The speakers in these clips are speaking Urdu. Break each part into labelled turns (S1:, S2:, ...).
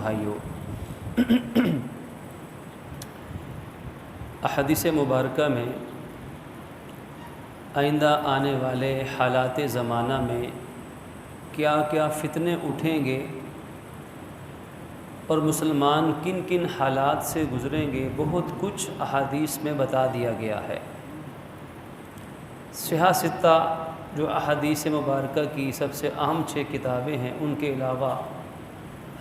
S1: بھائیوں، احادیث مبارکہ میں آئندہ آنے والے حالات زمانہ میں کیا کیا فتنے اٹھیں گے اور مسلمان کن کن حالات سے گزریں گے، بہت کچھ احادیث میں بتا دیا گیا ہے۔ صحاح ستہ جو احادیث مبارکہ کی سب سے اہم 6 کتابیں ہیں، ان کے علاوہ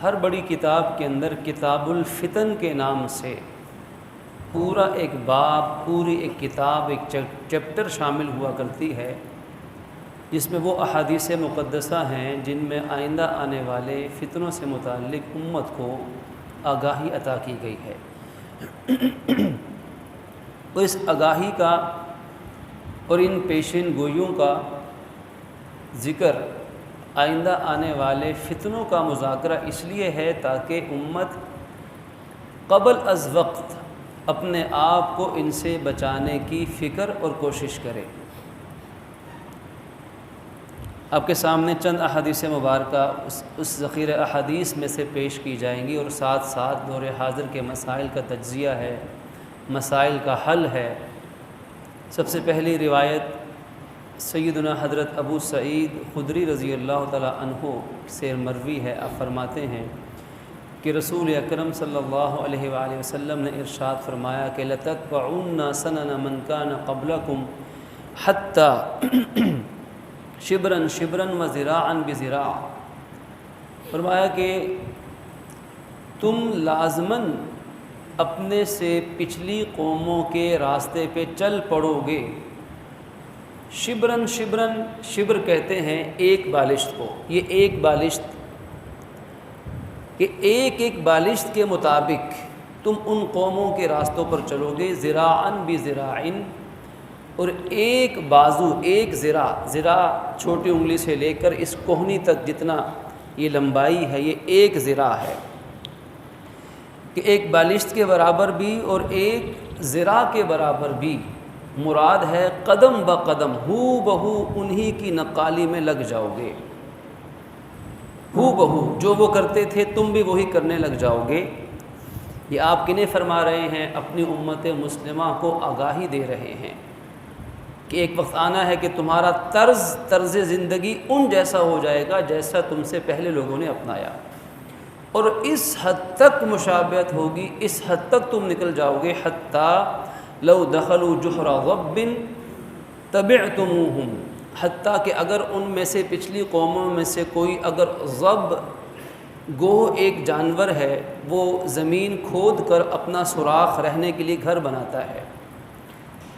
S1: ہر بڑی کتاب کے اندر کتاب الفتن کے نام سے پورا ایک باب، پوری ایک کتاب، ایک چیپٹر شامل ہوا کرتی ہے، جس میں وہ احادیث مقدسہ ہیں جن میں آئندہ آنے والے فتنوں سے متعلق امت کو آگاہی عطا کی گئی ہے۔ تو اس آگاہی کا اور ان پیشین گوئیوں کا ذکر، آئندہ آنے والے فتنوں کا مذاکرہ اس لیے ہے تاکہ امت قبل از وقت اپنے آپ کو ان سے بچانے کی فکر اور کوشش کرے۔ آپ کے سامنے چند احادیث مبارکہ اس ذخیرہ احادیث میں سے پیش کی جائیں گی، اور ساتھ ساتھ دور حاضر کے مسائل کا تجزیہ ہے، مسائل کا حل ہے۔ سب سے پہلی روایت سیدنا حضرت ابو سعید خدری رضی اللہ تعالی عنہ سے مروی ہے۔ آپ فرماتے ہیں کہ رسول اکرم صلی اللہ علیہ وآلہ وسلم نے ارشاد فرمایا کہ لَتَتْبَعُنَّ سَنَنَ مَنْ كَانَ قَبْلَكُمْ حَتَّى شِبْرًا شِبْرًا وَذِرَاعًا بِذِرَاعٍ۔ فرمایا کہ تم لازماً اپنے سے پچھلی قوموں کے راستے پہ چل پڑو گے۔ شبرن شبرن، شبر کہتے ہیں ایک بالشت کو، یہ ایک بالشت، کہ ایک ایک بالشت کے مطابق تم ان قوموں کے راستوں پر چلو گے۔ ذراعن بذراعن، اور ایک بازو، ایک ذراع، ذراع چھوٹی انگلی سے لے کر اس کوہنی تک جتنا یہ لمبائی ہے، یہ ایک ذراع ہے، کہ ایک بالشت کے برابر بھی اور ایک ذراع کے برابر بھی۔ مراد ہے قدم بقدم ہو بہو انہی کی نقالی میں لگ جاؤ گے، ہو بہو جو وہ کرتے تھے تم بھی وہی کرنے لگ جاؤ گے۔ یہ آپ کنہیں فرما رہے ہیں؟ اپنی امت مسلمہ کو آگاہی دے رہے ہیں کہ ایک وقت آنا ہے کہ تمہارا طرز زندگی ان جیسا ہو جائے گا جیسا تم سے پہلے لوگوں نے اپنایا، اور اس حد تک مشابہت ہوگی، اس حد تک تم نکل جاؤ گے، حتیٰ لو دخلوا جحر ضب تبعتموہم، حتیٰ کہ اگر ان میں سے پچھلی قوموں میں سے کوئی اگر ضب گوہ ایک جانور ہے، وہ زمین کھود کر اپنا سوراخ رہنے کے لیے گھر بناتا ہے،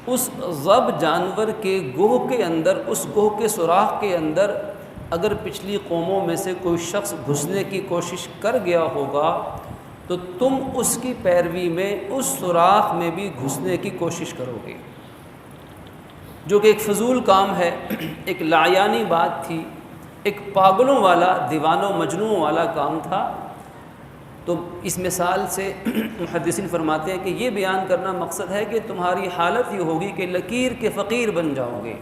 S1: اس ضب جانور کے گوہ کے اندر، اس گوہ کے سوراخ کے اندر اگر پچھلی قوموں میں سے کوئی شخص گھسنے کی کوشش کر گیا ہوگا تو تم اس کی پیروی میں اس سوراخ میں بھی گھسنے کی کوشش کرو گے، جو کہ ایک فضول کام ہے، ایک لایانی بات تھی، ایک پاگلوں والا، دیوانوں مجنوں والا کام تھا۔ تو اس مثال سے محدثین فرماتے ہیں کہ یہ بیان کرنا مقصد ہے کہ تمہاری حالت یہ ہوگی کہ لکیر کے فقیر بن جاؤ گے۔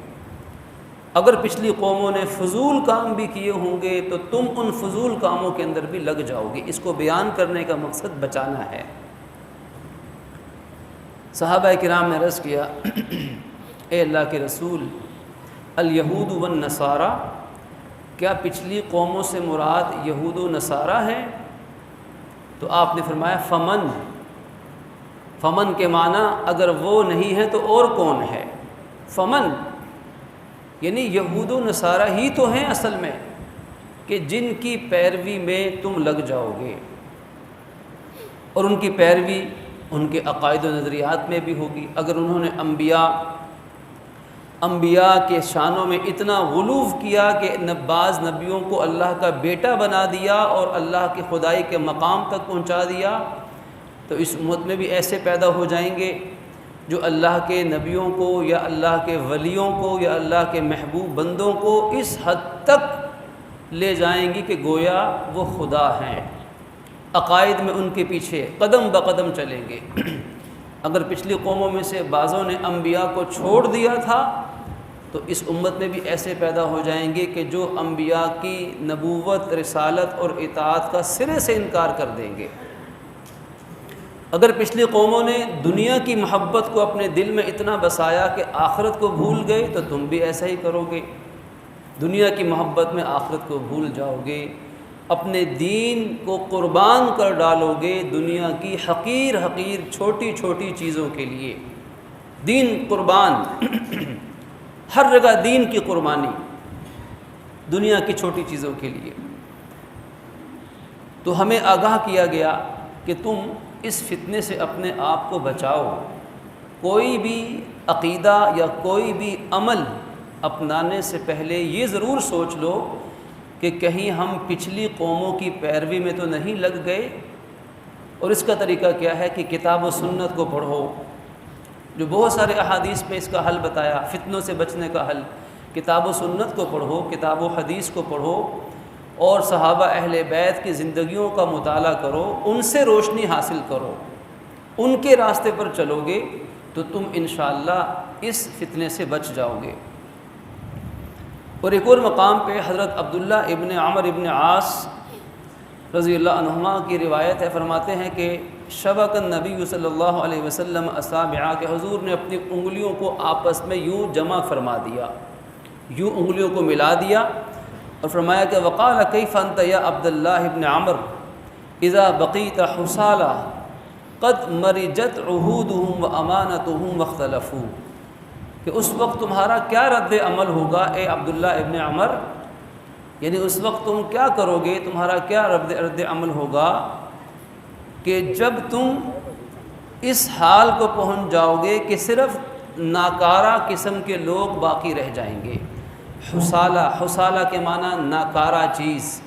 S1: اگر پچھلی قوموں نے فضول کام بھی کیے ہوں گے تو تم ان فضول کاموں کے اندر بھی لگ جاؤ گے۔ اس کو بیان کرنے کا مقصد بچانا ہے۔ صحابہ کرام نے عرض کیا، اے اللہ کے رسول، الیہود والنصارى، کیا پچھلی قوموں سے مراد یہود و نصارہ ہیں؟ تو آپ نے فرمایا فمن، فمن کے معنی اگر وہ نہیں ہے تو اور کون ہے؟ فمن یعنی یہود و نصارہ ہی تو ہیں اصل میں، کہ جن کی پیروی میں تم لگ جاؤ گے، اور ان کی پیروی ان کے عقائد و نظریات میں بھی ہوگی۔ اگر انہوں نے انبیاء کے شانوں میں اتنا غلو کیا کہ بعض نبیوں کو اللہ کا بیٹا بنا دیا اور اللہ کے خدائی کے مقام تک پہنچا دیا، تو اس امت میں بھی ایسے پیدا ہو جائیں گے جو اللہ کے نبیوں کو یا اللہ کے ولیوں کو یا اللہ کے محبوب بندوں کو اس حد تک لے جائیں گی کہ گویا وہ خدا ہیں، عقائد میں ان کے پیچھے قدم بقدم چلیں گے۔ اگر پچھلی قوموں میں سے بعضوں نے انبیاء کو چھوڑ دیا تھا تو اس امت میں بھی ایسے پیدا ہو جائیں گے کہ جو انبیاء کی نبوت، رسالت اور اطاعت کا سرے سے انکار کر دیں گے۔ اگر پچھلی قوموں نے دنیا کی محبت کو اپنے دل میں اتنا بسایا کہ آخرت کو بھول گئے، تو تم بھی ایسا ہی کرو گے، دنیا کی محبت میں آخرت کو بھول جاؤ گے، اپنے دین کو قربان کر ڈالو گے دنیا کی حقیر حقیر چھوٹی چھوٹی چیزوں کے لیے۔ دین قربان، ہر جگہ دین کی قربانی دنیا کی چھوٹی چیزوں کے لیے۔ تو ہمیں آگاہ کیا گیا کہ تم اس فتنے سے اپنے آپ کو بچاؤ۔ کوئی بھی عقیدہ یا کوئی بھی عمل اپنانے سے پہلے یہ ضرور سوچ لو کہ کہیں ہم پچھلی قوموں کی پیروی میں تو نہیں لگ گئے۔ اور اس کا طریقہ کیا ہے کہ کتاب و سنت کو پڑھو، جو بہت سارے احادیث میں اس کا حل بتایا، فتنوں سے بچنے کا حل۔ کتاب و سنت کو پڑھو، کتاب و حدیث کو پڑھو، اور صحابہ اہل بیت کی زندگیوں کا مطالعہ کرو، ان سے روشنی حاصل کرو، ان کے راستے پر چلو گے تو تم انشاءاللہ اس فتنے سے بچ جاؤ گے۔ اور ایک اور مقام پہ حضرت عبداللہ ابن عمر ابن عاص رضی اللہ عنہما کی روایت ہے، فرماتے ہیں کہ شبک النبی صلی اللہ علیہ وسلم اصابعہ، کہ حضور نے اپنی انگلیوں کو آپس میں یوں جمع فرما دیا، یوں انگلیوں کو ملا دیا، اور فرمایا کہ وقال کیف انت یا عبداللہ ابن عمر اذا بقیت حصالہ قد مرجت عہودہم وامانتہم واختلفوا، کہ اس وقت تمہارا کیا رد عمل ہوگا اے عبداللہ ابن عمر، یعنی اس وقت تم کیا کرو گے، تمہارا کیا رد عمل ہوگا کہ جب تم اس حال کو پہنچ جاؤ گے کہ صرف ناکارہ قسم کے لوگ باقی رہ جائیں گے۔ حصالہ، حصالہ کے معنی ناکارہ چیز،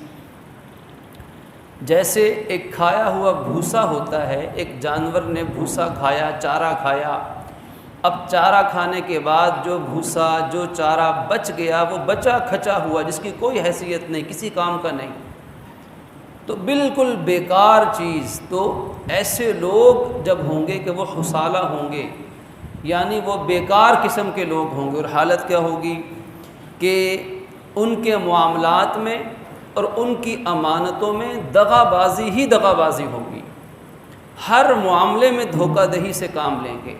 S1: جیسے ایک کھایا ہوا بھوسا ہوتا ہے، ایک جانور نے بھوسا کھایا، چارہ کھایا، اب چارہ کھانے کے بعد جو بھوسا، جو چارہ بچ گیا، وہ بچا کھچا ہوا جس کی کوئی حیثیت نہیں، کسی کام کا نہیں، تو بالکل بیکار چیز۔ تو ایسے لوگ جب ہوں گے کہ وہ حصالہ ہوں گے، یعنی وہ بیکار قسم کے لوگ ہوں گے، اور حالت کیا ہوگی کہ ان کے معاملات میں اور ان کی امانتوں میں دغا بازی ہی دغا بازی ہوگی، ہر معاملے میں دھوکہ دہی سے کام لیں گے،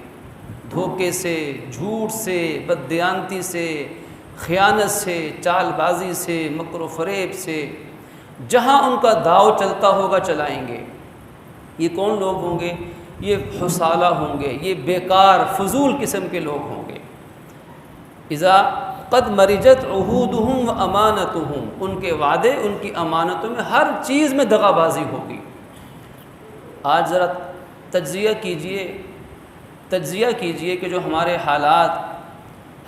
S1: دھوکے سے، جھوٹ سے، بددیانتی سے، خیانت سے، چال بازی سے، مکر و فریب سے، جہاں ان کا داؤ چلتا ہوگا چلائیں گے۔ یہ کون لوگ ہوں گے؟ یہ حصالہ ہوں گے، یہ بیکار فضول قسم کے لوگ ہوں گے۔ اذا قد مرجت عہودہم وامانتہم، ان کے وعدے، ان کی امانتوں میں ہر چیز میں دغا بازی ہوگی۔ آج ذرا تجزیہ کیجئے کہ جو ہمارے حالات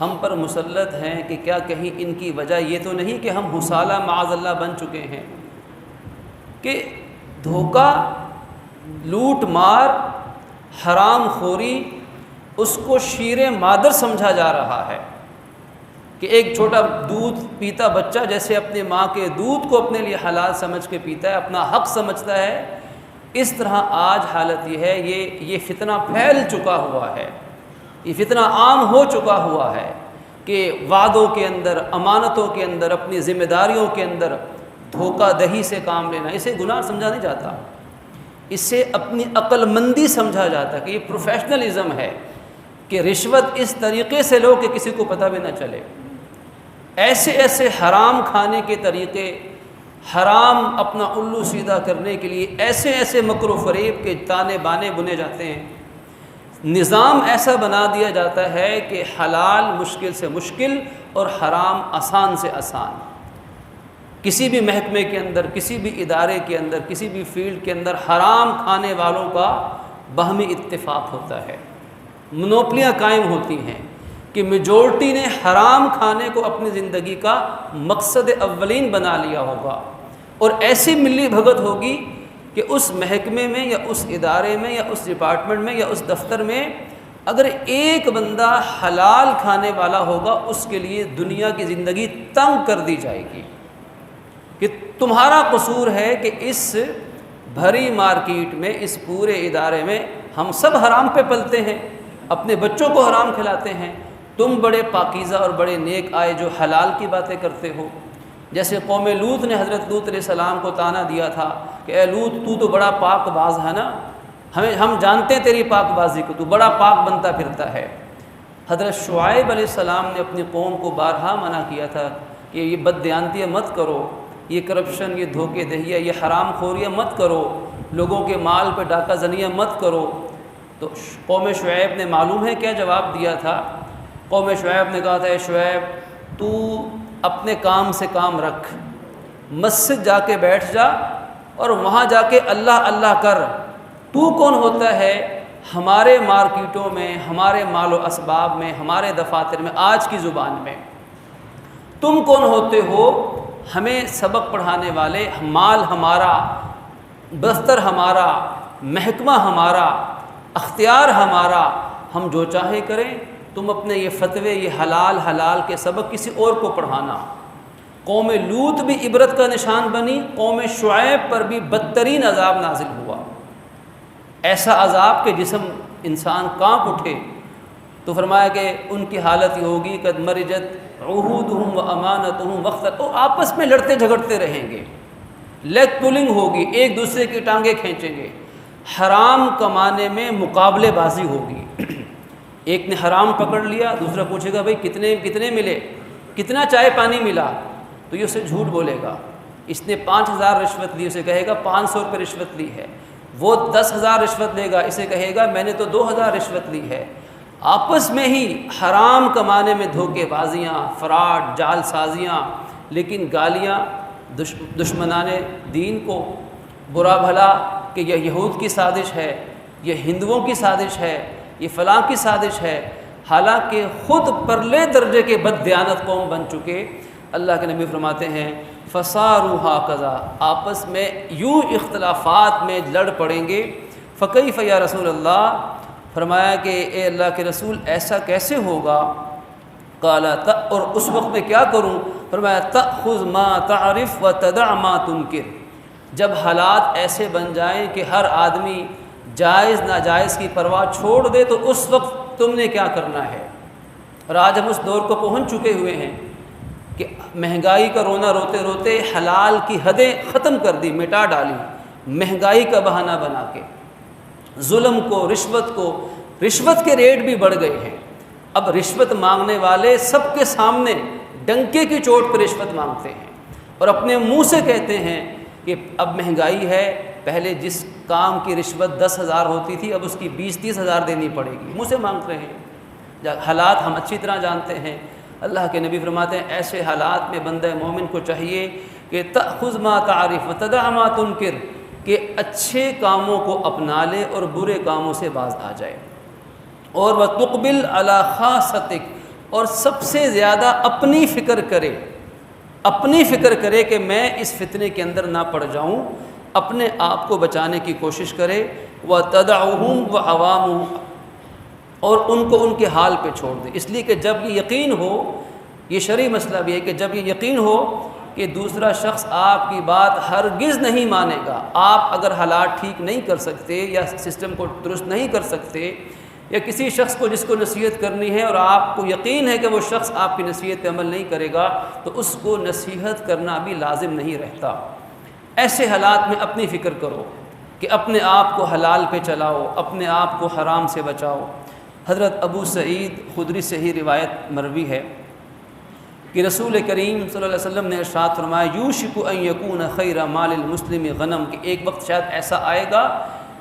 S1: ہم پر مسلط ہیں، کہ کیا کہیں ان کی وجہ یہ تو نہیں کہ ہم حصالہ معاذ اللہ بن چکے ہیں، کہ دھوکہ، لوٹ مار، حرام خوری اس کو شیر مادر سمجھا جا رہا ہے، کہ ایک چھوٹا دودھ پیتا بچہ جیسے اپنے ماں کے دودھ کو اپنے لیے حلال سمجھ کے پیتا ہے، اپنا حق سمجھتا ہے، اس طرح آج حالت یہ ہے، یہ فتنہ پھیل چکا ہوا ہے، یہ فتنہ عام ہو چکا ہوا ہے کہ وعدوں کے اندر، امانتوں کے اندر، اپنی ذمہ داریوں کے اندر دھوکہ دہی سے کام لینا، اسے گناہ سمجھا نہیں جاتا، اسے اپنی عقل مندی سمجھا جاتا ہے، کہ یہ پروفیشنلزم ہے، کہ رشوت اس طریقے سے لو کہ کسی کو پتہ بھی نہ چلے۔ ایسے ایسے حرام کھانے کے طریقے، حرام اپنا الو سیدھا کرنے کے لیے ایسے ایسے مکر و فریب کے تانے بانے بنے جاتے ہیں، نظام ایسا بنا دیا جاتا ہے کہ حلال مشکل سے مشکل اور حرام آسان سے آسان۔ کسی بھی محکمے کے اندر، کسی بھی ادارے کے اندر، کسی بھی فیلڈ کے اندر حرام کھانے والوں کا باہمی اتفاق ہوتا ہے، منوپلیاں قائم ہوتی ہیں کہ میجورٹی نے حرام کھانے کو اپنی زندگی کا مقصد اولین بنا لیا ہوگا، اور ایسی ملی بھگت ہوگی کہ اس محکمے میں یا اس ادارے میں یا اس ڈپارٹمنٹ میں یا اس دفتر میں اگر ایک بندہ حلال کھانے والا ہوگا، اس کے لیے دنیا کی زندگی تنگ کر دی جائے گی، کہ تمہارا قصور ہے کہ اس بھری مارکیٹ میں، اس پورے ادارے میں ہم سب حرام پہ پلتے ہیں، اپنے بچوں کو حرام کھلاتے ہیں، تم بڑے پاکیزہ اور بڑے نیک آئے جو حلال کی باتیں کرتے ہو۔ جیسے قوم لوط نے حضرت لوط علیہ السلام کو طعنہ دیا تھا کہ اے لوط تو بڑا پاک باز ہے نا، ہم جانتے ہیں تیری پاک بازی کو، تو بڑا پاک بنتا پھرتا ہے۔ حضرت شعیب علیہ السلام نے اپنی قوم کو بارہا منع کیا تھا کہ یہ بددیانتیاں مت کرو، یہ کرپشن، یہ دھوکے دہیاں، یہ حرام خوریاں مت کرو، لوگوں کے مال پہ ڈاکہ زنیاں مت کرو۔ تو قوم شعیب نے معلوم ہے کیا جواب دیا تھا؟ قوم شعیب نے کہا تھا اے شعیب تو اپنے کام سے کام رکھ، مسجد جا کے بیٹھ جا اور وہاں جا کے اللہ اللہ کر۔ تو کون ہوتا ہے ہمارے مارکیٹوں میں، ہمارے مال و اسباب میں، ہمارے دفاتر میں، آج کی زبان میں تم کون ہوتے ہو ہمیں سبق پڑھانے والے؟ مال ہمارا، دفتر ہمارا، محکمہ ہمارا، اختیار ہمارا، ہم جو چاہے کریں، تم اپنے یہ فتوے، یہ حلال کے سبق کسی اور کو پڑھانا۔ قوم لوط بھی عبرت کا نشان بنی، قوم شعیب پر بھی بدترین عذاب نازل ہوا، ایسا عذاب کہ جسم انسان کانپ اٹھے۔ تو فرمایا کہ ان کی حالت یہ ہوگی قد مرجت عہودہم و امانتہم وقت، وہ آپس میں لڑتے جھگڑتے رہیں گے، لیگ پولنگ ہوگی، ایک دوسرے کی ٹانگیں کھینچیں گے، حرام کمانے میں مقابلے بازی ہوگی۔ ایک نے حرام پکڑ لیا، دوسرا پوچھے گا بھائی کتنے ملے، کتنا چائے پانی ملا، تو یہ اسے جھوٹ بولے گا۔ اس نے 5,000 رشوت لی، اسے کہے گا 500 روپے رشوت لی ہے۔ وہ 10,000 رشوت لے گا، اسے کہے گا میں نے تو 2,000 رشوت لی ہے۔ آپس میں ہی حرام کمانے میں دھوکے بازیاں، فراڈ، جال سازیاں، لیکن گالیاں دشمنان دین کو، برا بھلا کہ یہ یہود کی سازش ہے، یہ ہندوؤں کی سازش ہے، یہ فلاں کی سازش ہے، حالانکہ خود پرلے درجے کے بددیانت قوم بن چکے۔ اللہ کے نبی فرماتے ہیں فصاروا ہکذا، آپس میں یوں اختلافات میں لڑ پڑیں گے۔ فکیف یا رسول اللہ، فرمایا کہ اے اللہ کے رسول ایسا کیسے ہوگا؟ قال اور اس وقت میں کیا کروں؟ فرمایا تأخذ ما تعرف وتدع ما تنکر، جب حالات ایسے بن جائیں کہ ہر آدمی جائز ناجائز کی پرواہ چھوڑ دے، تو اس وقت تم نے کیا کرنا ہے؟ اور آج ہم اس دور کو پہنچ چکے ہوئے ہیں کہ مہنگائی کا رونا روتے روتے حلال کی حدیں ختم کر دی، مٹا ڈالی، مہنگائی کا بہانہ بنا کے، ظلم کو، رشوت کے ریٹ بھی بڑھ گئے ہیں۔ اب رشوت مانگنے والے سب کے سامنے ڈنکے کی چوٹ پہ رشوت مانگتے ہیں اور اپنے منہ سے کہتے ہیں کہ اب مہنگائی ہے، پہلے جس کام کی رشوت 10,000 ہوتی تھی اب اس کی 20-30 ہزار دینی پڑے گی، منہ سے مانگ رہے ہیں۔ حالات ہم اچھی طرح جانتے ہیں۔ اللہ کے نبی فرماتے ہیں ایسے حالات میں بندہ مومن کو چاہیے کہ تأخذ ما تعرف وتدع ما تنکر، کہ اچھے کاموں کو اپنا لے اور برے کاموں سے باز آ جائے، اور وتقبل علی خاصتک، اور سب سے زیادہ اپنی فکر کرے کہ میں اس فتنے کے اندر نہ پڑ جاؤں، اپنے آپ کو بچانے کی کوشش کرے۔ وتدعهم وعوامهم، اور ان کو ان کے حال پہ چھوڑ دے، اس لیے کہ جب یہ یقین ہو، یہ شرعی مسئلہ بھی ہے کہ جب یہ یقین ہو کہ دوسرا شخص آپ کی بات ہرگز نہیں مانے گا، آپ اگر حالات ٹھیک نہیں کر سکتے یا سسٹم کو درست نہیں کر سکتے، یا کسی شخص کو جس کو نصیحت کرنی ہے اور آپ کو یقین ہے کہ وہ شخص آپ کی نصیحت پہ عمل نہیں کرے گا، تو اس کو نصیحت کرنا بھی لازم نہیں رہتا۔ ایسے حالات میں اپنی فکر کرو کہ اپنے آپ کو حلال پہ چلاؤ، اپنے آپ کو حرام سے بچاؤ۔ حضرت ابو سعید خدری سے ہی روایت مروی ہے کہ رسول کریم صلی اللہ علیہ وسلم نے ارشاد فرمایا یوشک ان یکون خیر مال المسلم غنم، کہ ایک وقت شاید ایسا آئے گا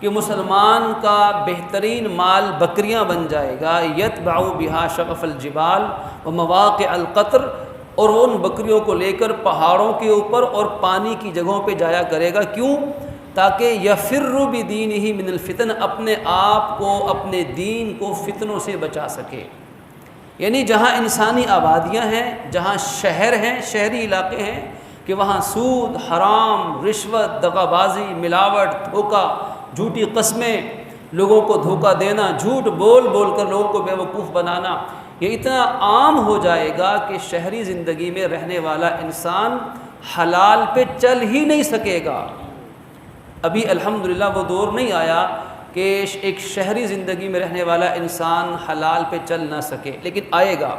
S1: کہ مسلمان کا بہترین مال بکریاں بن جائے گا، یتبع بہا شغف الجبال و مواقع القطر، اور وہ ان بکریوں کو لے کر پہاڑوں کے اوپر اور پانی کی جگہوں پہ جایا کرے گا۔ کیوں؟ تاکہ یفر بدینہ من الفتن، اپنے آپ کو، اپنے دین کو فتنوں سے بچا سکے۔ یعنی جہاں انسانی آبادیاں ہیں، جہاں شہر ہیں، شہری علاقے ہیں، کہ وہاں سود، حرام، رشوت، دغا بازی، ملاوٹ، دھوکہ، جھوٹی قسمیں، لوگوں کو دھوکہ دینا، جھوٹ بول کر لوگوں کو بیوقوف بنانا، یہ اتنا عام ہو جائے گا کہ شہری زندگی میں رہنے والا انسان حلال پہ چل ہی نہیں سکے گا۔ ابھی الحمدللہ وہ دور نہیں آیا کہ ایک شہری زندگی میں رہنے والا انسان حلال پہ چل نہ سکے، لیکن آئے گا،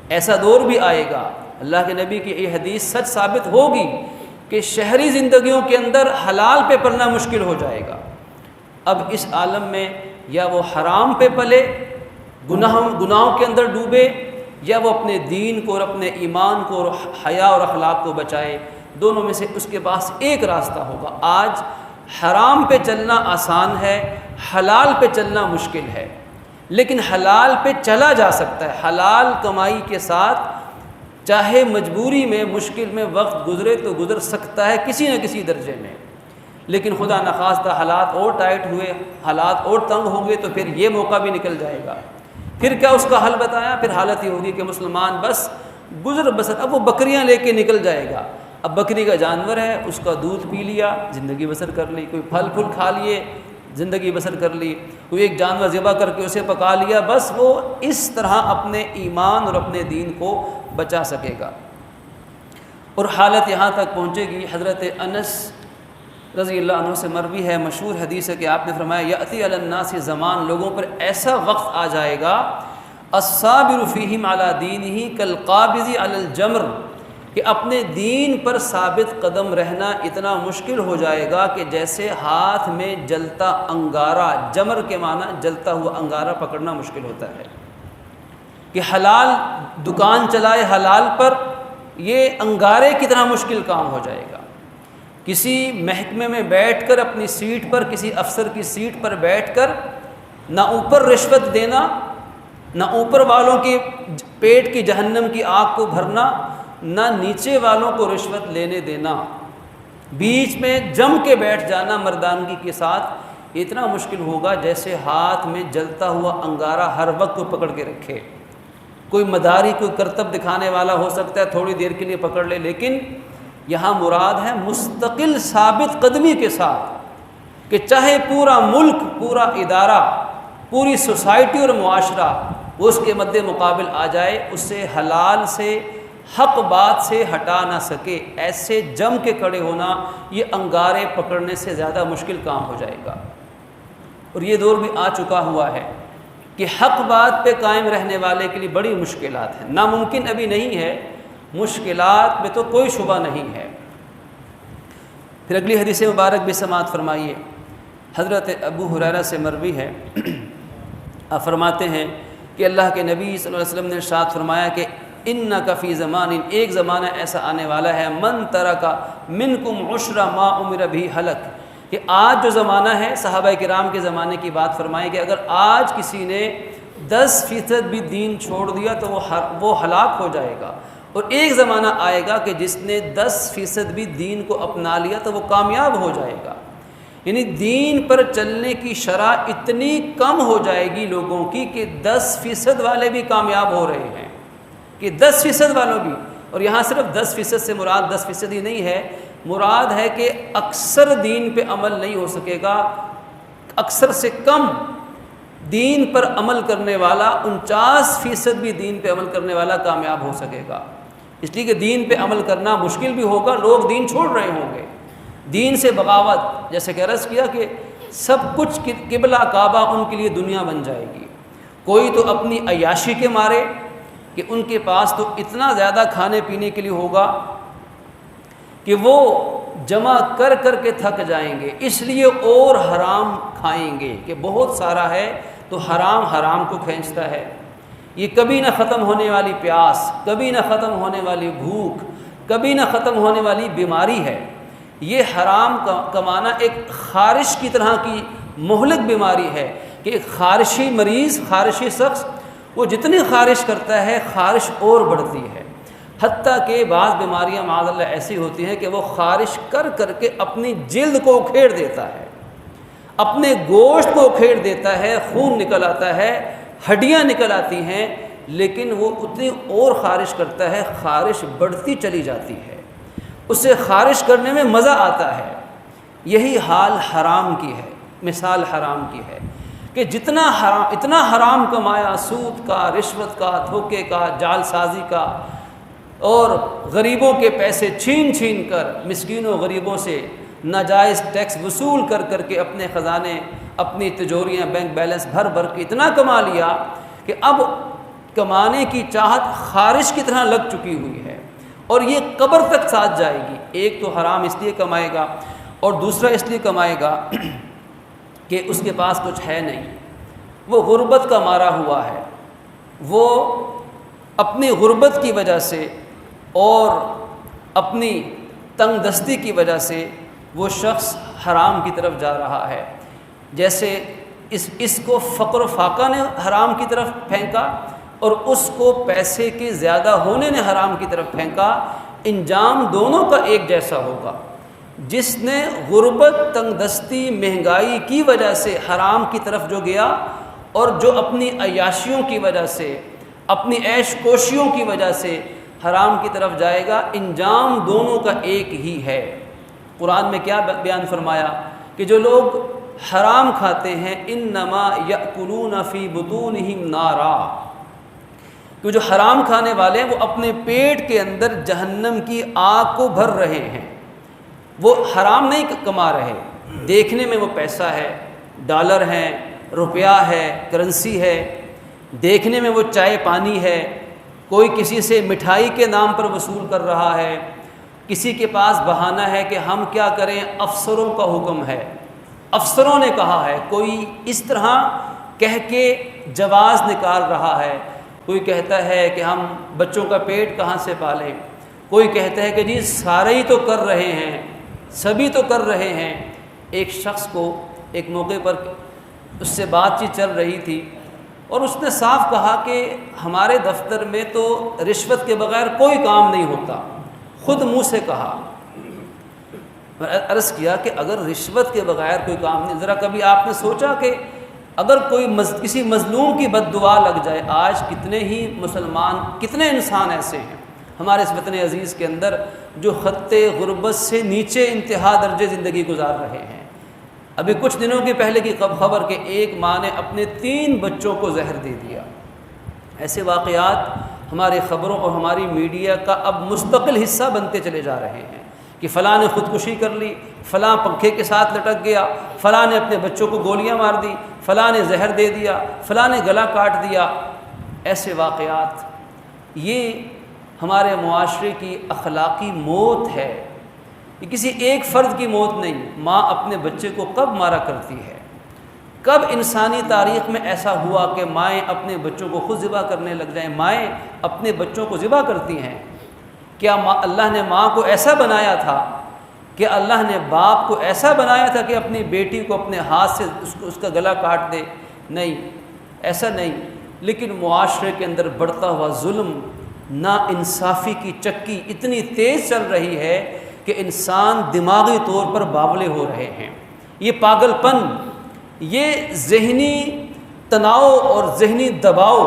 S1: ایسا دور بھی آئے گا، اللہ کے نبی کی یہ حدیث سچ ثابت ہوگی کہ شہری زندگیوں کے اندر حلال پہ پلنا مشکل ہو جائے گا۔ اب اس عالم میں یا وہ حرام پہ پلے، گناہوں کے اندر ڈوبے، یا وہ اپنے دین کو اور اپنے ایمان کو اور حیا اور اخلاق کو بچائے، دونوں میں سے اس کے پاس ایک راستہ ہوگا۔ آج حرام پہ چلنا آسان ہے، حلال پہ چلنا مشکل ہے، لیکن حلال پہ چلا جا سکتا ہے۔ حلال کمائی کے ساتھ چاہے مجبوری میں، مشکل میں وقت گزرے تو گزر سکتا ہے کسی نہ کسی درجے میں، لیکن خدا نخواستہ حالات اور ٹائٹ ہوئے، حالات اور تنگ ہو گئے تو پھر یہ موقع بھی نکل جائے گا۔ پھر کیا اس کا حل بتایا؟ پھر حالت یہ ہوگی کہ مسلمان بس گزر بسر، اب وہ بکریاں لے کے نکل جائے گا، اب بکری کا جانور ہے، اس کا دودھ پی لیا، زندگی بسر کر لی، کوئی پھل پھول کھا لیے، زندگی بسر کر لی، کوئی ایک جانور ذبح کر کے اسے پکا لیا، بس وہ اس طرح اپنے ایمان اور اپنے دین کو بچا سکے گا۔ اور حالت یہاں تک پہنچے گی، حضرت انس رضی اللہ عنہ سے مروی ہے، مشہور حدیث ہے کہ آپ نے فرمایا یأتی علی الناس زمان، لوگوں پر ایسا وقت آ جائے گا، الصابر فیہم علی دینہ کالقابض علی الجمر، کہ اپنے دین پر ثابت قدم رہنا اتنا مشکل ہو جائے گا کہ جیسے ہاتھ میں جلتا انگارہ، جمر کے معنی جلتا ہوا انگارہ پکڑنا مشکل ہوتا ہے، کہ حلال دکان چلائے حلال پر، یہ انگارے کی طرح مشکل کام ہو جائے گا۔ کسی محکمے میں بیٹھ کر اپنی سیٹ پر، کسی افسر کی سیٹ پر بیٹھ کر نہ اوپر رشوت دینا، نہ اوپر والوں کے پیٹ کی جہنم کی آگ کو بھرنا، نہ نیچے والوں کو رشوت لینے دینا، بیچ میں جم کے بیٹھ جانا مردانگی کے ساتھ، اتنا مشکل ہوگا جیسے ہاتھ میں جلتا ہوا انگارہ ہر وقت کو پکڑ کے رکھے۔ کوئی مداری، کوئی کرتب دکھانے والا ہو سکتا ہے، تھوڑی دیر کے لیے پکڑ لے، لیکن یہاں مراد ہے مستقل ثابت قدمی کے ساتھ، کہ چاہے پورا ملک، پورا ادارہ، پوری سوسائٹی اور معاشرہ وہ اس کے مد مقابل آ جائے، اس سے حلال سے، حق بات سے ہٹا نہ سکے، ایسے جم کے کھڑے ہونا یہ انگارے پکڑنے سے زیادہ مشکل کام ہو جائے گا۔ اور یہ دور بھی آ چکا ہوا ہے کہ حق بات پہ قائم رہنے والے کے لیے بڑی مشکلات ہیں، ناممکن ابھی نہیں ہے، مشکلات میں تو کوئی شبہ نہیں ہے۔ پھر اگلی حدیث مبارک بھی سماعت فرمائیے، حضرت ابو ہریرہ سے مروی ہے، آپ فرماتے ہیں کہ اللہ کے نبی صلی اللہ علیہ وسلم نے ارشاد فرمایا کہ انک فی زمان، ایک زمانہ ایسا آنے والا ہے، من ترک منکم عشر ما امر بھی ہلک، کہ آج جو زمانہ ہے، صحابہ کرام کے زمانے کی بات فرمائیں کہ اگر آج کسی نے 10% بھی دین چھوڑ دیا تو وہ ہلاک ہو جائے گا، اور ایک زمانہ آئے گا کہ جس نے 10% بھی دین کو اپنا لیا تو وہ کامیاب ہو جائے گا۔ یعنی دین پر چلنے کی شرح اتنی کم ہو جائے گی لوگوں کی کہ 10% والے بھی کامیاب ہو رہے ہیں، کہ 10% والوں بھی، اور یہاں صرف 10% سے مراد 10% ہی نہیں ہے، مراد ہے کہ اکثر دین پہ عمل نہیں ہو سکے گا، اکثر سے کم دین پر عمل کرنے والا، 49% بھی دین پہ عمل کرنے والا کامیاب ہو سکے گا۔ اس لیے کہ دین پہ عمل کرنا مشکل بھی ہوگا، لوگ دین چھوڑ رہے ہوں گے، دین سے بغاوت، جیسے کہ عرض کیا کہ سب کچھ قبلہ کعبہ ان کے لیے دنیا بن جائے گی۔ کوئی تو اپنی عیاشی کے مارے کہ ان کے پاس تو اتنا زیادہ کھانے پینے کے لیے ہوگا کہ وہ جمع کر کر کے تھک جائیں گے، اس لیے اور حرام کھائیں گے کہ بہت سارا ہے تو حرام حرام کو کھینچتا ہے۔ یہ کبھی نہ ختم ہونے والی پیاس، کبھی نہ ختم ہونے والی بھوک، کبھی نہ ختم ہونے والی بیماری ہے۔ یہ حرام کمانا ایک خارش کی طرح کی مہلک بیماری ہے کہ ایک خارشی مریض، خارشی شخص، وہ جتنی خارش کرتا ہے خارش اور بڑھتی ہے، حتیٰ کہ بعض بیماریاں معاذ اللہ ایسی ہوتی ہیں کہ وہ خارش کر کر کے اپنی جلد کو اکھیڑ دیتا ہے، اپنے گوشت کو اکھیڑ دیتا ہے، خون نکل آتا ہے، ہڈیاں نکل آتی ہیں، لیکن وہ اتنی اور خارش کرتا ہے، خارش بڑھتی چلی جاتی ہے، اسے خارش کرنے میں مزہ آتا ہے۔ یہی حال حرام کی ہے، مثال حرام کی ہے کہ اتنا حرام کمایا، سود کا، رشوت کا، دھوکے کا، جال سازی کا، اور غریبوں کے پیسے چھین چھین کر، مسکینوں غریبوں سے ناجائز ٹیکس وصول کر کر کے اپنے خزانے اپنی تجوریاں بینک بیلنس بھر بھر کے اتنا کما لیا کہ اب کمانے کی چاہت خارش کی طرح لگ چکی ہوئی ہے، اور یہ قبر تک ساتھ جائے گی۔ ایک تو حرام اس لیے کمائے گا، اور دوسرا اس لیے کمائے گا کہ اس کے پاس کچھ ہے نہیں، وہ غربت کا مارا ہوا ہے، وہ اپنی غربت کی وجہ سے اور اپنی تنگ دستی کی وجہ سے وہ شخص حرام کی طرف جا رہا ہے۔ جیسے اس کو فقر و فاقہ نے حرام کی طرف پھینکا، اور اس کو پیسے کے زیادہ ہونے نے حرام کی طرف پھینکا، انجام دونوں کا ایک جیسا ہوگا۔ جس نے غربت، تنگ دستی، مہنگائی کی وجہ سے حرام کی طرف جو گیا، اور جو اپنی عیاشیوں کی وجہ سے، اپنی عیش کوشیوں کی وجہ سے حرام کی طرف جائے گا، انجام دونوں کا ایک ہی ہے۔ قرآن میں کیا بیان فرمایا کہ جو لوگ حرام کھاتے ہیں انما یأکلون فی بطونہم نارا، کہ جو حرام کھانے والے ہیں وہ اپنے پیٹ کے اندر جہنم کی آگ کو بھر رہے ہیں۔ وہ حرام نہیں کما رہے، دیکھنے میں وہ پیسہ ہے، ڈالر ہے، روپیہ ہے، کرنسی ہے، دیکھنے میں وہ چائے پانی ہے، کوئی کسی سے مٹھائی کے نام پر وصول کر رہا ہے، کسی کے پاس بہانہ ہے کہ ہم کیا کریں، افسروں کا حکم ہے، افسروں نے کہا ہے، کوئی اس طرح کہہ کے جواز نکال رہا ہے، کوئی کہتا ہے کہ ہم بچوں کا پیٹ کہاں سے پالیں، کوئی کہتا ہے کہ جی سارے ہی تو کر رہے ہیں، سبھی تو کر رہے ہیں۔ ایک شخص کو ایک موقع پر اس سے بات چیت چل رہی تھی، اور اس نے صاف کہا کہ ہمارے دفتر میں تو رشوت کے بغیر کوئی کام نہیں ہوتا، خود منہ سے کہا۔ میں عرض کیا کہ اگر رشوت کے بغیر کوئی کام نہیں، ذرا کبھی آپ نے سوچا کہ اگر کوئی کسی مظلوم کی بد دعا لگ جائے، آج کتنے ہی مسلمان، کتنے انسان ایسے ہیں ہمارے اس وطن عزیز کے اندر جو خط غربت سے نیچے انتہا درجے زندگی گزار رہے ہیں۔ ابھی کچھ دنوں کے پہلے کی خبر کہ ایک ماں نے اپنے 3 بچوں کو زہر دے دیا۔ ایسے واقعات ہماری خبروں اور ہماری میڈیا کا اب مستقل حصہ بنتے چلے جا رہے ہیں کہ فلاں نے خودکشی کر لی، فلاں پنکھے کے ساتھ لٹک گیا، فلاں نے اپنے بچوں کو گولیاں مار دی، فلاں نے زہر دے دیا، فلاں نے گلا کاٹ دیا۔ ایسے واقعات یہ ہمارے معاشرے کی اخلاقی موت ہے، یہ کسی ایک فرد کی موت نہیں۔ ماں اپنے بچے کو کب مارا کرتی ہے؟ کب انسانی تاریخ میں ایسا ہوا کہ مائیں اپنے بچوں کو خود ذبح کرنے لگ جائیں؟ مائیں اپنے بچوں کو ذبح کرتی ہیں۔ کیا اللہ نے ماں کو ایسا بنایا تھا کہ اللہ نے باپ کو ایسا بنایا تھا کہ اپنی بیٹی کو اپنے ہاتھ سے اس کا گلا کاٹ دے؟ نہیں، ایسا نہیں۔ لیکن معاشرے کے اندر بڑھتا ہوا ظلم، ناانصافی کی چکی اتنی تیز چل رہی ہے کہ انسان دماغی طور پر باولے ہو رہے ہیں۔ یہ پاگل پن، یہ ذہنی تناؤ اور ذہنی دباؤ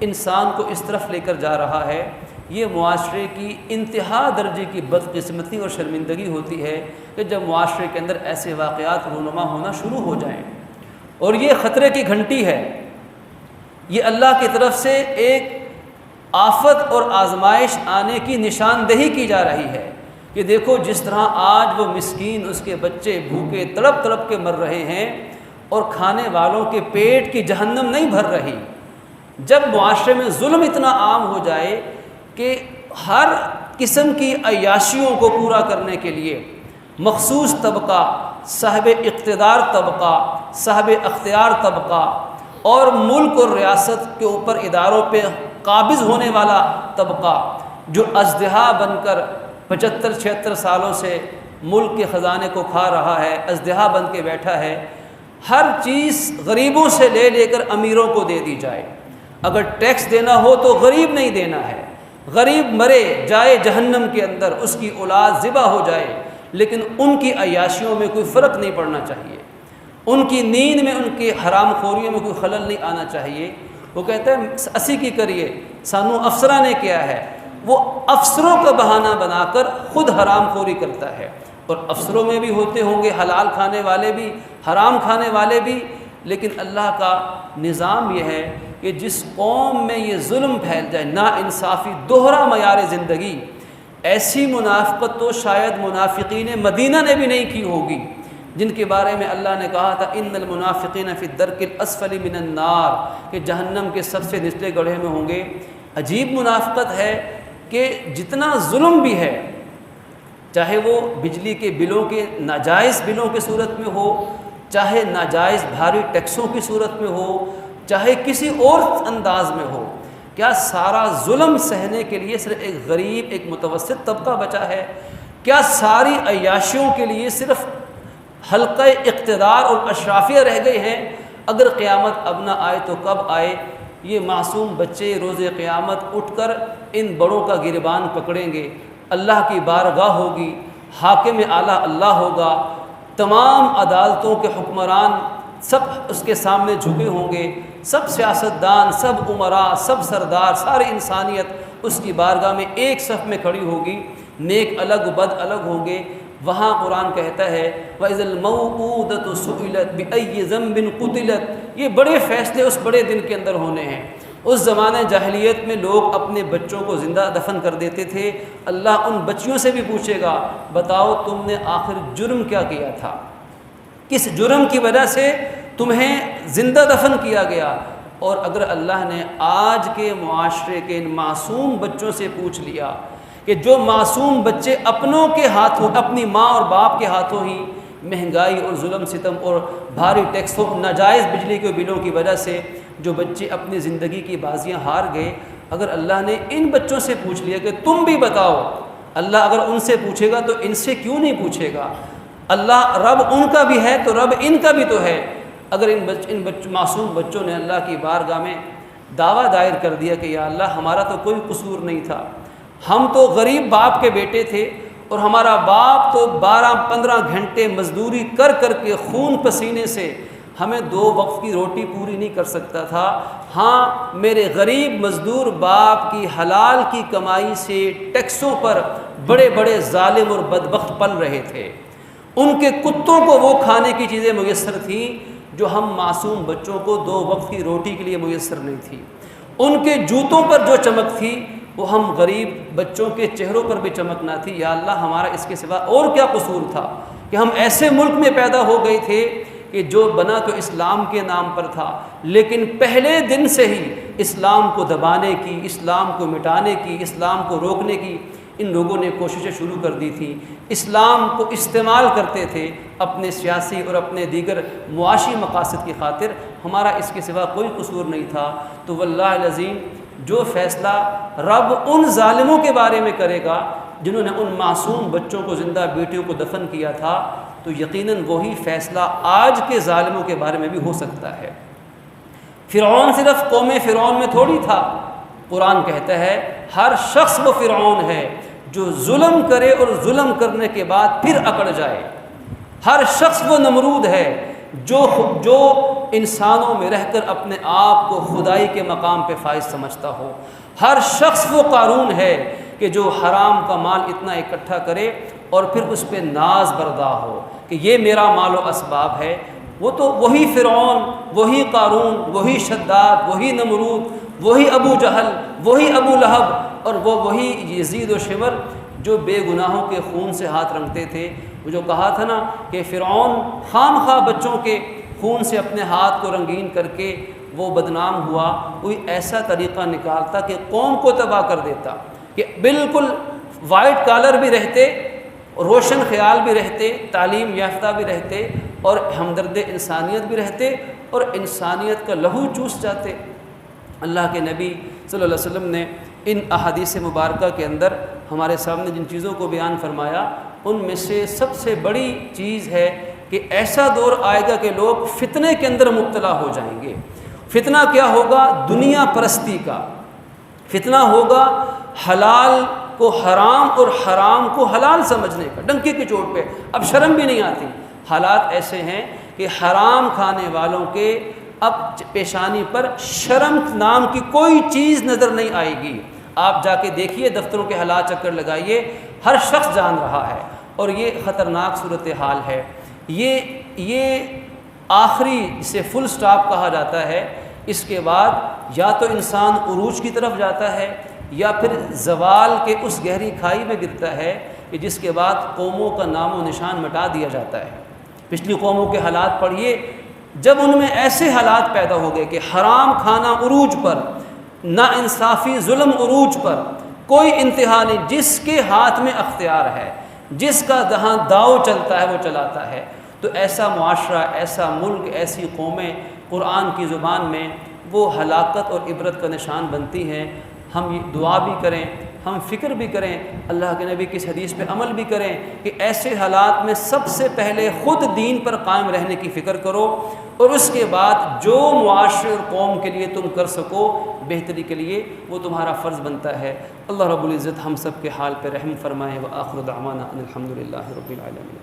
S1: انسان کو اس طرف لے کر جا رہا ہے۔ یہ معاشرے کی انتہا درجے کی بدقسمتی اور شرمندگی ہوتی ہے کہ جب معاشرے کے اندر ایسے واقعات رونما ہونا شروع ہو جائیں، اور یہ خطرے کی گھنٹی ہے، یہ اللہ کی طرف سے ایک آفت اور آزمائش آنے کی نشاندہی کی جا رہی ہے کہ دیکھو جس طرح آج وہ مسکین، اس کے بچے بھوکے تڑپ تڑپ کے مر رہے ہیں، اور کھانے والوں کے پیٹ کی جہنم نہیں بھر رہی۔ جب معاشرے میں ظلم اتنا عام ہو جائے کہ ہر قسم کی عیاشیوں کو پورا کرنے کے لیے مخصوص طبقہ، صاحب اقتدار طبقہ، صاحب اختیار طبقہ، اور ملک اور ریاست کے اوپر اداروں پہ قابض ہونے والا طبقہ جو اژدہا بن کر 75-76 سالوں سے ملک کے خزانے کو کھا رہا ہے، اژدہا بن کے بیٹھا ہے، ہر چیز غریبوں سے لے لے کر امیروں کو دے دی جائے۔ اگر ٹیکس دینا ہو تو غریب نہیں دینا ہے، غریب مرے جائے جہنم کے اندر، اس کی اولاد ذبح ہو جائے، لیکن ان کی عیاشیوں میں کوئی فرق نہیں پڑنا چاہیے، ان کی نیند میں، ان کی حرام خوریوں میں کوئی خلل نہیں آنا چاہیے۔ وہ کہتا ہے اسی کی کریے سانو افسرہ نے کیا ہے، وہ افسروں کا بہانہ بنا کر خود حرام خوری کرتا ہے۔ اور افسروں میں بھی ہوتے ہوں گے حلال کھانے والے بھی، حرام کھانے والے بھی، لیکن اللہ کا نظام یہ ہے کہ جس قوم میں یہ ظلم پھیل جائے، ناانصافی، دوہرا معیار زندگی، ایسی منافقت تو شاید منافقین مدینہ نے بھی نہیں کی ہوگی جن کے بارے میں اللہ نے کہا تھا ان المنافقین فی الدرک الاسفل من النار، کہ جہنم کے سب سے نچلے گڑھے میں ہوں گے۔ عجیب منافقت ہے کہ جتنا ظلم بھی ہے، چاہے وہ بجلی کے بلوں کے ناجائز بلوں کی صورت میں ہو، چاہے ناجائز بھاری ٹیکسوں کی صورت میں ہو، چاہے کسی اور انداز میں ہو، کیا سارا ظلم سہنے کے لیے صرف ایک غریب، ایک متوسط طبقہ بچا ہے؟ کیا ساری عیاشیوں کے لیے صرف حلقہ اقتدار اور اشرافیہ رہ گئے ہیں؟ اگر قیامت اب نہ آئے تو کب آئے؟ یہ معصوم بچے روز قیامت اٹھ کر ان بڑوں کا گریبان پکڑیں گے، اللہ کی بارگاہ ہوگی، حاکم اعلیٰ اللہ ہوگا، تمام عدالتوں کے حکمران سب اس کے سامنے جھکے ہوں گے، سب سیاستدان، سب عمراء، سب سردار، ساری انسانیت اس کی بارگاہ میں ایک صف میں کھڑی ہوگی، نیک الگ بد الگ ہوں گے۔ وہاں قرآن کہتا ہے وَإِذَا الْمَوْءُودَةُ سُئِلَتْ بِأَيِّ ذَنبٍ قُتِلَتْ، یہ بڑے فیصلے اس بڑے دن کے اندر ہونے ہیں۔ اس زمانے جاہلیت میں لوگ اپنے بچوں کو زندہ دفن کر دیتے تھے، اللہ ان بچیوں سے بھی پوچھے گا بتاؤ تم نے آخر جرم کیا کیا تھا، کس جرم کی وجہ سے تمہیں زندہ دفن کیا گیا؟ اور اگر اللہ نے آج کے معاشرے کے ان معصوم بچوں سے پوچھ لیا کہ جو معصوم بچے اپنوں کے ہاتھوں، اپنی ماں اور باپ کے ہاتھوں ہی مہنگائی اور ظلم ستم اور بھاری ٹیکسوں، ناجائز بجلی کے بلوں کی وجہ سے جو بچے اپنی زندگی کی بازیاں ہار گئے، اگر اللہ نے ان بچوں سے پوچھ لیا کہ تم بھی بتاؤ، اللہ اگر ان سے پوچھے گا تو ان سے کیوں نہیں پوچھے گا؟ اللہ رب ان کا بھی ہے تو رب ان کا بھی تو ہے۔ اگر ان معصوم بچوں نے اللہ کی بارگاہ میں دعویٰ دائر کر دیا کہ یا اللہ ہمارا تو کوئی قصور نہیں تھا، ہم تو غریب باپ کے بیٹے تھے اور ہمارا باپ تو 12-15 گھنٹے مزدوری کر کر کے خون پسینے سے ہمیں 2 وقت کی روٹی پوری نہیں کر سکتا تھا، ہاں میرے غریب مزدور باپ کی حلال کی کمائی سے ٹیکسوں پر بڑے بڑے ظالم اور بدبخت پل رہے تھے، ان کے کتوں کو وہ کھانے کی چیزیں میسر تھیں جو ہم معصوم بچوں کو 2 وقت کی روٹی کے لیے میسر نہیں تھی، ان کے جوتوں پر جو چمک تھی وہ ہم غریب بچوں کے چہروں پر بھی چمک نہ تھی۔ یا اللہ ہمارا اس کے سوا اور کیا قصور تھا کہ ہم ایسے ملک میں پیدا ہو گئے تھے کہ جو بنا تو اسلام کے نام پر تھا، لیکن پہلے دن سے ہی اسلام کو دبانے کی، اسلام کو مٹانے کی، اسلام کو روکنے کی ان لوگوں نے کوششیں شروع کر دی تھی، اسلام کو استعمال کرتے تھے اپنے سیاسی اور اپنے دیگر معاشی مقاصد کی خاطر، ہمارا اس کے سوا کوئی قصور نہیں تھا۔ تو واللہ العظیم جو فیصلہ رب ان ظالموں کے بارے میں کرے گا جنہوں نے ان معصوم بچوں کو، زندہ بیٹیوں کو دفن کیا تھا، تو یقیناً وہی فیصلہ آج کے ظالموں کے بارے میں بھی ہو سکتا ہے۔ فرعون صرف قوم فرعون میں تھوڑی تھا، قرآن کہتا ہے ہر شخص وہ فرعون ہے جو ظلم کرے اور ظلم کرنے کے بعد پھر اکڑ جائے، ہر شخص وہ نمرود ہے جو انسانوں میں رہ کر اپنے آپ کو خدائی کے مقام پہ فائز سمجھتا ہو، ہر شخص وہ قارون ہے کہ جو حرام کا مال اتنا اکٹھا کرے اور پھر اس پہ ناز بردار ہو کہ یہ میرا مال و اسباب ہے۔ وہ تو وہی فرعون، وہی قارون، وہی شداد، وہی نمرود، وہی ابو جہل، وہی ابو لہب اور وہی یزید و شمر جو بے گناہوں کے خون سے ہاتھ رنگتے تھے۔ وہ جو کہا تھا نا کہ فرعون خام خواہ بچوں کے خون سے اپنے ہاتھ کو رنگین کر کے وہ بدنام ہوا، کوئی ایسا طریقہ نکالتا کہ قوم کو تباہ کر دیتا، کہ بالکل وائٹ کالر بھی رہتے، روشن خیال بھی رہتے، تعلیم یافتہ بھی رہتے اور ہمدرد انسانیت بھی رہتے اور انسانیت کا لہو چوس جاتے۔ اللہ کے نبی صلی اللہ علیہ وسلم نے ان احادیث مبارکہ کے اندر ہمارے سامنے جن چیزوں کو بیان فرمایا ان میں سے سب سے بڑی چیز ہے کہ ایسا دور آئے گا کہ لوگ فتنے کے اندر مبتلا ہو جائیں گے۔ فتنہ کیا ہوگا؟ دنیا پرستی کا فتنہ ہوگا، حلال کو حرام اور حرام کو حلال سمجھنے کا، ڈنکی کی چوٹ پہ اب شرم بھی نہیں آتی۔ حالات ایسے ہیں کہ حرام کھانے والوں کے اب پیشانی پر شرم نام کی کوئی چیز نظر نہیں آئے گی۔ آپ جا کے دیکھیے، دفتروں کے حالات چکر لگائیے، ہر شخص جان رہا ہے اور یہ خطرناک صورتحال ہے۔ یہ آخری جسے فل سٹاپ کہا جاتا ہے، اس کے بعد یا تو انسان عروج کی طرف جاتا ہے یا پھر زوال کے اس گہری کھائی میں گرتا ہے کہ جس کے بعد قوموں کا نام و نشان مٹا دیا جاتا ہے۔ پچھلی قوموں کے حالات پڑھیے، جب ان میں ایسے حالات پیدا ہو گئے کہ حرام کھانا عروج پر، ناانصافی ظلم عروج پر، کوئی انتہا نہیں، جس کے ہاتھ میں اختیار ہے، جس کا جہاں داؤ چلتا ہے وہ چلاتا ہے، تو ایسا معاشرہ، ایسا ملک، ایسی قومیں قرآن کی زبان میں وہ ہلاکت اور عبرت کا نشان بنتی ہیں۔ ہم یہ دعا بھی کریں، ہم فکر بھی کریں، اللہ کے نبی کی اس حدیث پہ عمل بھی کریں کہ ایسے حالات میں سب سے پہلے خود دین پر قائم رہنے کی فکر کرو، اور اس کے بعد جو معاشرے اور قوم کے لیے تم کر سکو بہتری کے لیے، وہ تمہارا فرض بنتا ہے۔ اللہ رب العزت ہم سب کے حال پہ رحم فرمائے۔ وآخر دعوانا ان الحمد للہ رب العالمین۔